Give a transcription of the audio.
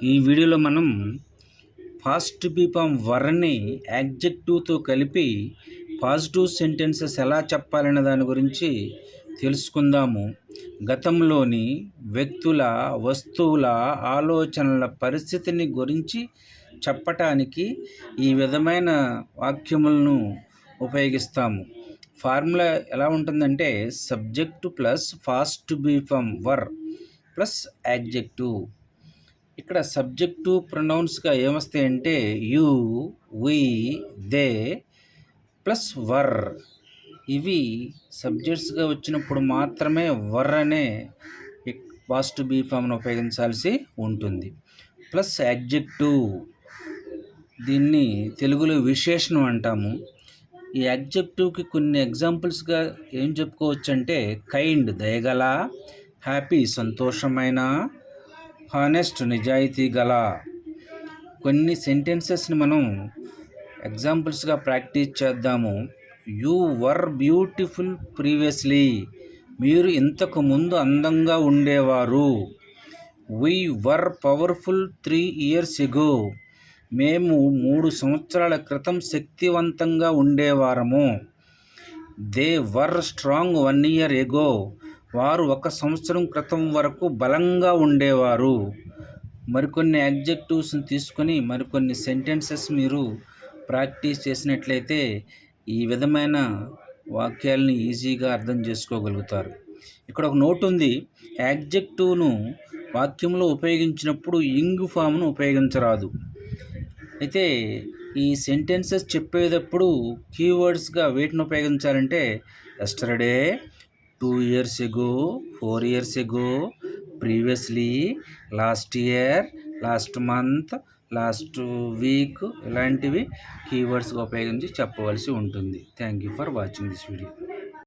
ఈ వీడియోలో మనం ఫాస్ట్ బీఫామ్ వర్ని యాడ్జెక్టివ్తో కలిపి పాజిటివ్ సెంటెన్సెస్ ఎలా చెప్పాలనే దాని గురించి తెలుసుకుందాము. గతంలోని వ్యక్తుల, వస్తువుల, ఆలోచనల పరిస్థితిని గురించి చెప్పటానికి ఈ విధమైన వాక్యములను ఉపయోగిస్తాము. ఫార్ములా ఎలా ఉంటుందంటే subject plus past be form were plus adjective. ఇక్కడ సబ్జెక్టు ప్రొనౌన్స్గా ఏమొస్తాయంటే you, we, they plus were. ఇవి సబ్జెక్ట్స్గా వచ్చినప్పుడు మాత్రమే వర్ అనే పాస్ట్ బీ ఫామ్ను ఉపయోగించాల్సి ఉంటుంది. ప్లస్ యాడ్జెక్టివ్, దీన్ని తెలుగులో విశేషణం అంటాము. ఈ యాడ్జెక్టివ్కి కొన్ని ఎగ్జాంపుల్స్గా ఏం చెప్పుకోవచ్చు అంటే కైండ్ దయగల, హ్యాపీ సంతోషమైన, హానెస్ట్ నిజాయితీ గల. కొన్ని సెంటెన్సెస్ని మనం ఎగ్జాంపుల్స్గా ప్రాక్టీస్ చేద్దాము. యూ వర్ బ్యూటిఫుల్ ప్రీవియస్లీ, మీరు ఇంతకు ముందు అందంగా ఉండేవారు. We were powerful 3 years ago, మేము 3 సంవత్సరాల క్రితం శక్తివంతంగా ఉండేవారము. They were strong 1 year ago, వారు 1 సంవత్సరం క్రితం వరకు బలంగా ఉండేవారు. మరికొన్ని యాడ్జెక్టివ్స్ని తీసుకొని మరికొన్ని సెంటెన్సెస్ మీరు ప్రాక్టీస్ చేసినట్లయితే ఈ విధమైన వాక్యాలని ఈజీగా అర్థం చేసుకోగలుగుతారు. ఇక్కడ ఒక నోట్ ఉంది. యాడ్జెక్టివ్ను వాక్యంలో ఉపయోగించినప్పుడు ఇంగ్ ఫామ్ను ఉపయోగించరాదు. అయితే ఈ సెంటెన్సెస్ చెప్పేటప్పుడు కీవర్డ్స్గా వేటిని ఉపయోగించాలంటే yesterday, 2 years ago, 4 years ago, previously, last year, last month, last week, ఇలాంటివి కీవర్డ్స్గా ఉపయోగించి చెప్పవలసి ఉంటుంది. Thank you for watching this video.